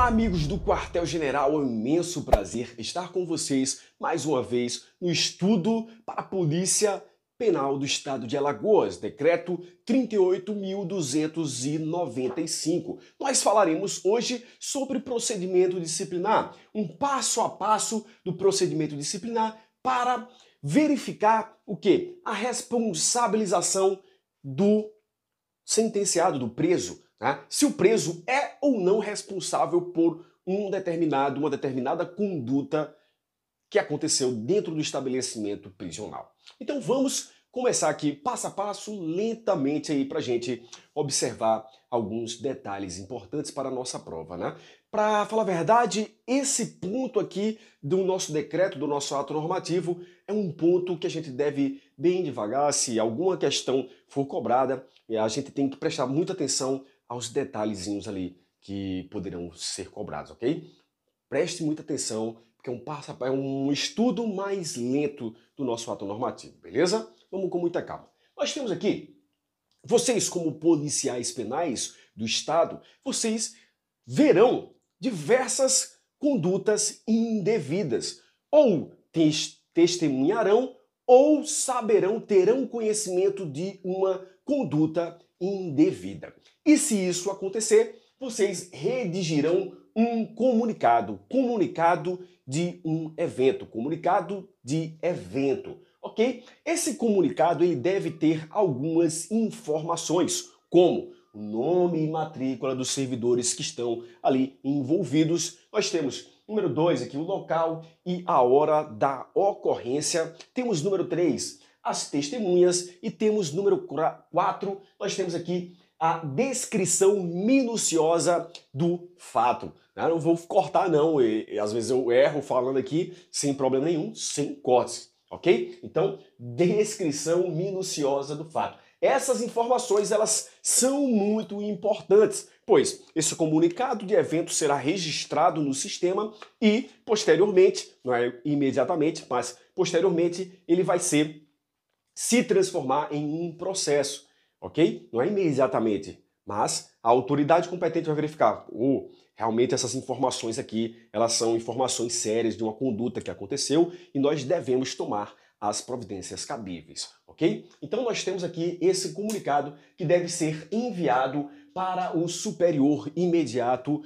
Olá, amigos do Quartel-General, é um imenso prazer estar com vocês mais uma vez no estudo para a Polícia Penal do Estado de Alagoas, Decreto 38.295. Nós falaremos hoje sobre procedimento disciplinar, um passo a passo do procedimento disciplinar para verificar o quê? A responsabilização do sentenciado, do preso. Se o preso é ou não responsável por uma determinada conduta que aconteceu dentro do estabelecimento prisional. Então vamos começar aqui passo a passo, lentamente aí para a gente observar alguns detalhes importantes para a nossa prova, Para falar a verdade, esse ponto aqui do nosso decreto, do nosso ato normativo, é um ponto que a gente deve bem devagar. Se alguma questão for cobrada, a gente tem que prestar muita atenção aos detalhezinhos ali que poderão ser cobrados, ok? Preste muita atenção, porque é um estudo mais lento do nosso ato normativo, beleza? Vamos com muita calma. Nós temos aqui, vocês como policiais penais do Estado, vocês verão diversas condutas indevidas, ou testemunharão, ou terão conhecimento de uma conduta indevida. E se isso acontecer, vocês redigirão um comunicado de um evento, ok? Esse comunicado ele deve ter algumas informações, como o nome e matrícula dos servidores que estão ali envolvidos. Nós temos número 2 aqui, o local e a hora da ocorrência. Temos número 3, as testemunhas, e temos número 4, nós temos aqui a descrição minuciosa do fato. Eu não vou cortar não, às vezes eu erro falando aqui sem problema nenhum, sem cortes, ok? Então, descrição minuciosa do fato. Essas informações, elas são muito importantes, pois esse comunicado de evento será registrado no sistema e, posteriormente, não é imediatamente, mas posteriormente, ele vai se transformar em um processo, ok? Não é imediatamente, mas a autoridade competente vai verificar, realmente essas informações aqui, elas são informações sérias de uma conduta que aconteceu e nós devemos tomar as providências cabíveis, ok? Então nós temos aqui esse comunicado que deve ser enviado para o superior imediato,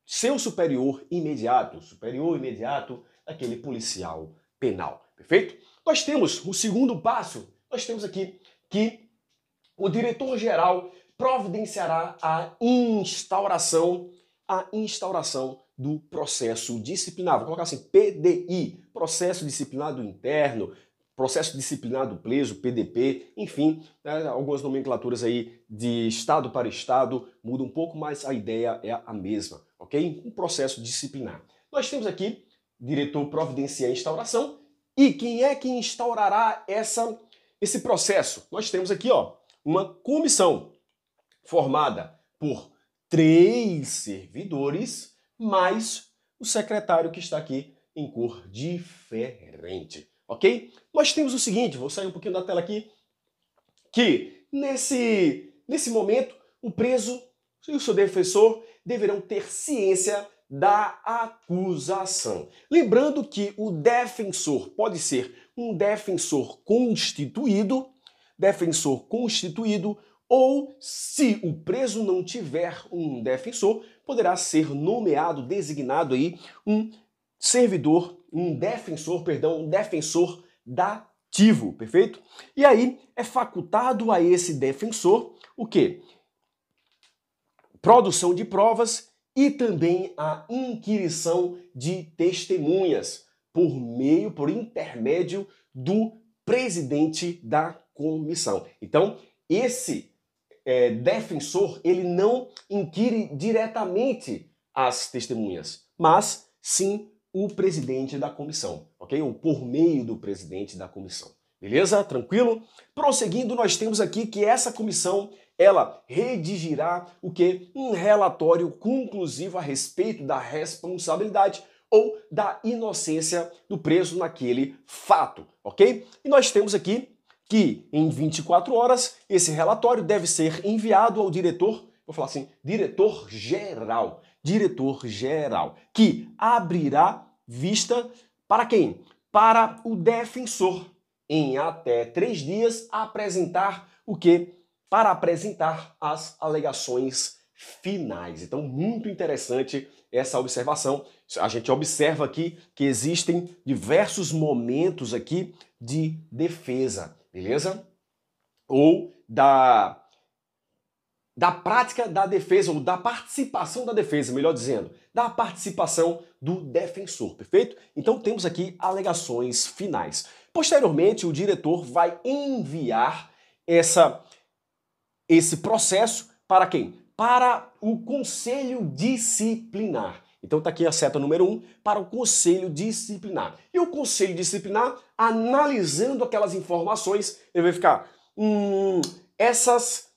superior imediato daquele policial penal, perfeito? Nós temos o segundo passo, nós temos aqui que o diretor-geral providenciará a instauração do processo disciplinar. Vou colocar assim, PDI, processo disciplinado interno, processo disciplinado preso, PDP, enfim, algumas nomenclaturas aí de estado para estado mudam um pouco, mas a ideia é a mesma, ok? Um processo disciplinar. Nós temos aqui, diretor providencia a instauração, e quem é que instaurará esse processo? Nós temos aqui, uma comissão formada por 3 servidores, mais o secretário que está aqui em cor diferente, ok? Nós temos o seguinte, vou sair um pouquinho da tela aqui, que nesse momento o preso e o seu defensor deverão ter ciência da acusação. Lembrando que o defensor pode ser um defensor constituído, ou, se o preso não tiver um defensor, poderá ser designado aí um defensor dativo, perfeito? E aí é facultado a esse defensor o quê? Produção de provas e também a inquirição de testemunhas por intermédio do presidente da comissão. Então, esse defensor, ele não inquire diretamente as testemunhas, mas sim o presidente da comissão, ok? Ou por meio do presidente da comissão. Beleza? Tranquilo? Prosseguindo, nós temos aqui que essa comissão, ela redigirá o quê? Um relatório conclusivo a respeito da responsabilidade ou da inocência do preso naquele fato, ok? E nós temos aqui que em 24 horas esse relatório deve ser enviado ao diretor vou falar assim, diretor geral, que abrirá vista para quem? Para o defensor, em até 3 dias, apresentar o quê? Para apresentar as alegações finais. Então, muito interessante essa observação. A gente observa aqui que existem diversos momentos aqui de defesa, beleza? Ou da prática da defesa, ou da participação da defesa, melhor dizendo, da participação do defensor, perfeito? Então temos aqui alegações finais. Posteriormente, o diretor vai enviar esse processo para quem? Para o conselho disciplinar. Então tá aqui a seta número 1 para o conselho disciplinar. E o conselho disciplinar, analisando aquelas informações, ele vai ficar, essas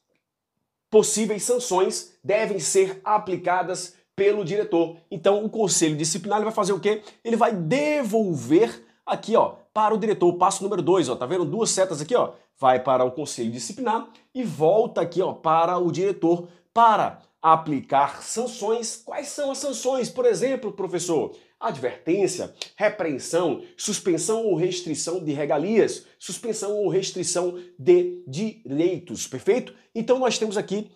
possíveis sanções devem ser aplicadas pelo diretor. Então o conselho disciplinar ele vai fazer o quê? Ele vai devolver aqui, ó, para o diretor. Passo número 2, ó, tá vendo? 2 setas aqui, ó. Vai para o conselho disciplinar e volta aqui, ó, para o diretor para aplicar sanções. Quais são as sanções? Por exemplo, professor, advertência, repreensão, suspensão ou restrição de regalias, suspensão ou restrição de direitos, perfeito? Então nós temos aqui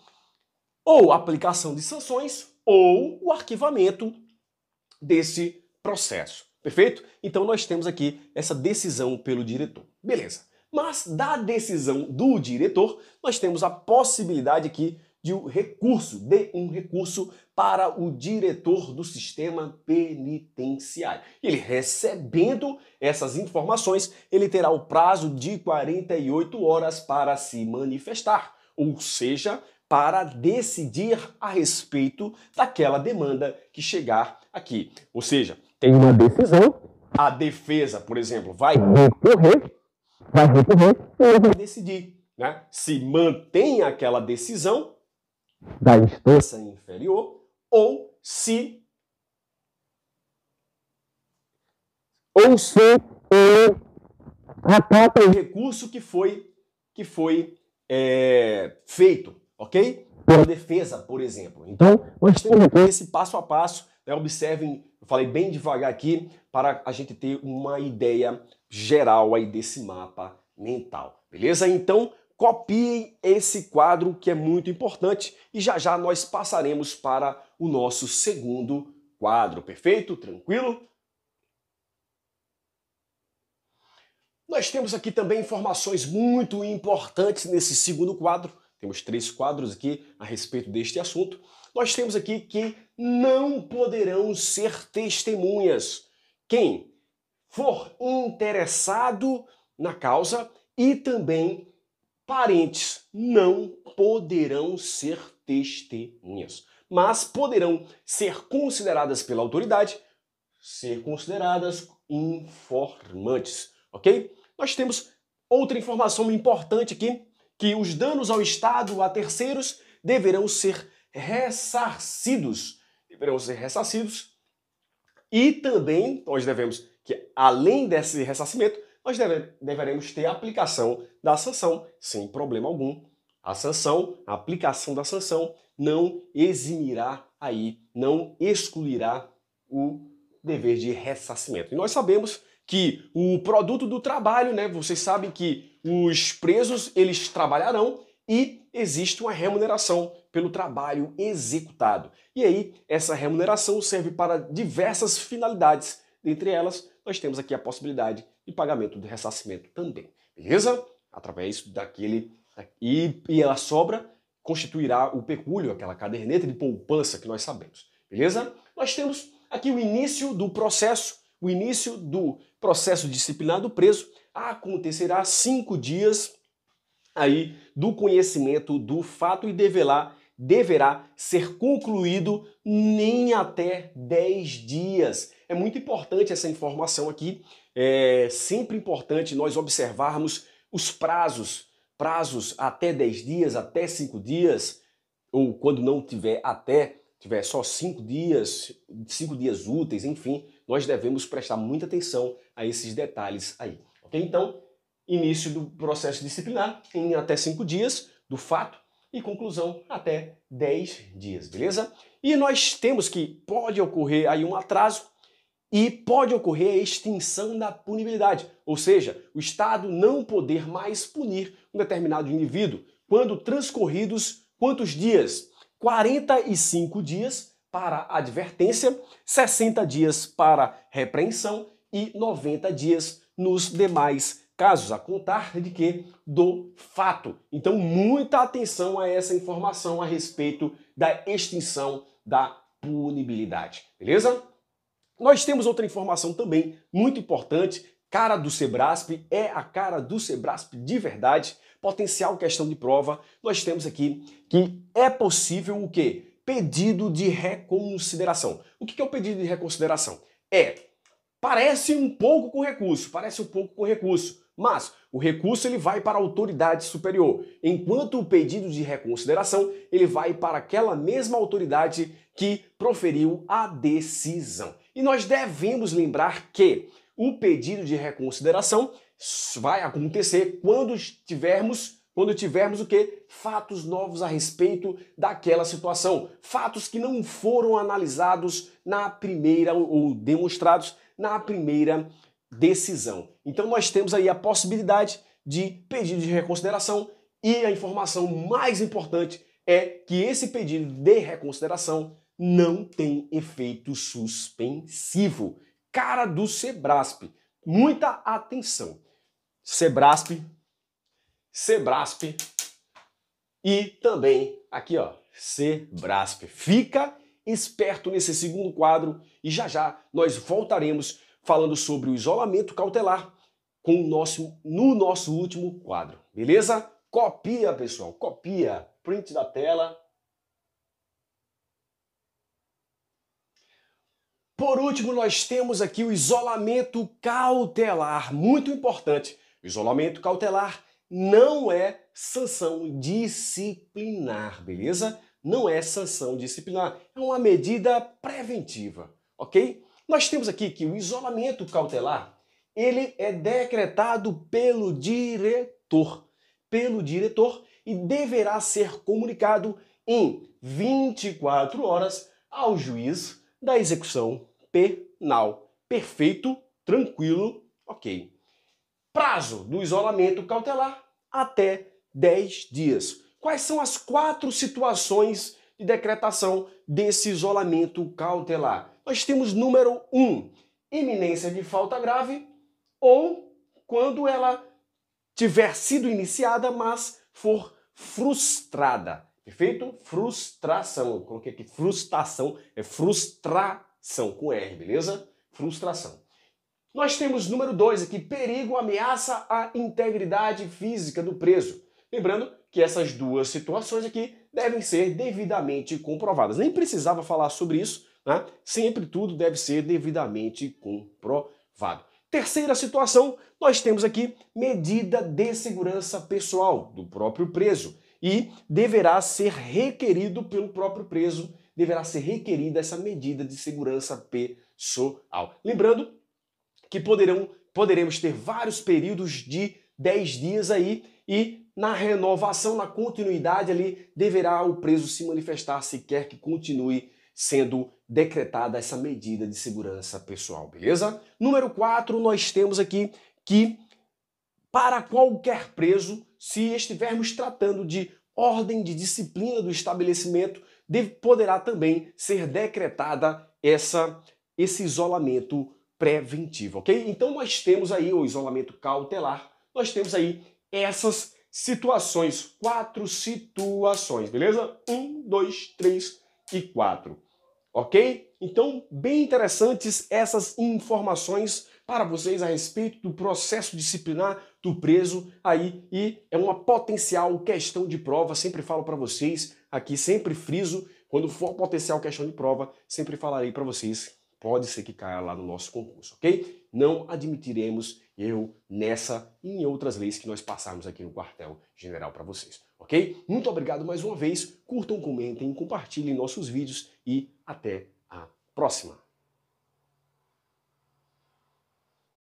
ou aplicação de sanções ou o arquivamento desse processo, perfeito? Então nós temos aqui essa decisão pelo diretor, beleza. Mas da decisão do diretor, nós temos a possibilidade aqui de um recurso para o diretor do sistema penitenciário. Ele recebendo essas informações, ele terá o prazo de 48 horas para se manifestar, ou seja, para decidir a respeito daquela demanda que chegar aqui. Ou seja, tem uma decisão, a defesa, por exemplo, vai recorrer e vai decidir, né, se mantém aquela decisão da instância inferior ou se acata o recurso que foi feito, ok? Pela defesa, por exemplo. Então, nós temos aqui esse passo a passo, né? Observem, eu falei bem devagar aqui para a gente ter uma ideia geral aí desse mapa mental, beleza? Então, copiem esse quadro que é muito importante e já já nós passaremos para o nosso segundo quadro, perfeito? Tranquilo? Nós temos aqui também informações muito importantes nesse segundo quadro. Temos 3 quadros aqui a respeito deste assunto. Nós temos aqui que não poderão ser testemunhas quem for interessado na causa e também parentes não poderão ser testemunhas, mas poderão ser consideradas pela autoridade, ser consideradas informantes, ok? Nós temos outra informação importante aqui, que os danos ao Estado, a terceiros, deverão ser ressarcidos. E também nós devemos que, além desse ressarcimento, nós deveremos ter a aplicação da sanção sem problema algum. A aplicação da sanção não eximirá aí, não excluirá o dever de ressarcimento. E nós sabemos que o produto do trabalho, né, vocês sabem que os presos, eles trabalharão e existe uma remuneração pelo trabalho executado. E aí, essa remuneração serve para diversas finalidades. Dentre elas, nós temos aqui a possibilidade de pagamento de ressarcimento também, beleza? Através daquele... E a sobra constituirá o pecúlio, aquela caderneta de poupança que nós sabemos, beleza? Nós temos aqui o início do processo. O início do processo disciplinar do preso acontecerá 5 dias aí do conhecimento do fato e deverá ser concluído em até 10 dias. É muito importante essa informação aqui. É sempre importante nós observarmos os prazos até 10 dias, até 5 dias, ou quando não tiver tiver só 5 dias úteis, enfim, nós devemos prestar muita atenção a esses detalhes aí, ok? Então, início do processo disciplinar em até 5 dias do fato, e conclusão até 10 dias, beleza? E nós temos que pode ocorrer aí um atraso e pode ocorrer a extinção da punibilidade, ou seja, o Estado não poder mais punir um determinado indivíduo quando transcorridos quantos dias? 45 dias para advertência, 60 dias para repreensão e 90 dias nos demais casos, a contar de que? Do fato. Então, muita atenção a essa informação a respeito da extinção da punibilidade, beleza? Nós temos outra informação também muito importante. Cara do Sebrasp é a cara do Sebrasp de verdade. Potencial questão de prova. Nós temos aqui que é possível o quê? Pedido de reconsideração. O que é o pedido de reconsideração? Parece um pouco com recurso, mas o recurso ele vai para a autoridade superior, enquanto o pedido de reconsideração ele vai para aquela mesma autoridade que proferiu a decisão. E nós devemos lembrar que o pedido de reconsideração vai acontecer quando tivermos o quê? Fatos novos a respeito daquela situação, fatos que não foram analisados na primeira ou demonstrados na primeira decisão. Então nós temos aí a possibilidade de pedido de reconsideração e a informação mais importante é que esse pedido de reconsideração não tem efeito suspensivo. Cara do Sebrasp, muita atenção. Sebrasp e também aqui, ó, Sebrasp. Fica esperto nesse segundo quadro e já já nós voltaremos falando sobre o isolamento cautelar no nosso último quadro, beleza? Copia, pessoal, copia, print da tela. Por último, nós temos aqui o isolamento cautelar, muito importante. O isolamento cautelar não é sanção disciplinar, beleza? Não é sanção disciplinar, é uma medida preventiva, ok? Nós temos aqui que o isolamento cautelar, ele é decretado pelo diretor, e deverá ser comunicado em 24 horas ao juiz da execução penal. Perfeito, tranquilo, ok. Prazo do isolamento cautelar, até 10 dias. Quais são as 4 situações de decretação desse isolamento cautelar? Nós temos número 1, iminência de falta grave, ou quando ela tiver sido iniciada, mas for frustrada. Perfeito? Frustração. Eu coloquei aqui frustração, é frustração com R, beleza? Frustração. Nós temos número 2 aqui, perigo, ameaça à integridade física do preso. Lembrando que essas duas situações aqui devem ser devidamente comprovadas. Nem precisava falar sobre isso, né? Sempre tudo deve ser devidamente comprovado. Terceira situação, nós temos aqui medida de segurança pessoal do próprio preso e deverá ser requerido pelo próprio preso, deverá ser requerida essa medida de segurança pessoal. Lembrando que poderemos ter vários períodos de 10 dias aí e na renovação, na continuidade ali, deverá o preso se manifestar se quer que continue sendo decretada essa medida de segurança pessoal, beleza? Número 4, nós temos aqui que para qualquer preso, se estivermos tratando de ordem de disciplina do estabelecimento, poderá também ser decretada esse isolamento preventivo, ok? Então nós temos aí o isolamento cautelar, nós temos aí essas situações, 4 situações, beleza? 1, 2, 3 e 4, ok? Então, bem interessantes essas informações para vocês a respeito do processo disciplinar do preso aí e é uma potencial questão de prova, sempre falo para vocês, aqui sempre friso, quando for potencial questão de prova, sempre falarei para vocês, pode ser que caia lá no nosso concurso, ok? Não admitiremos erro nessa e em outras leis que nós passarmos aqui no quartel general para vocês, ok? Muito obrigado mais uma vez, curtam, comentem, compartilhem nossos vídeos e até a próxima!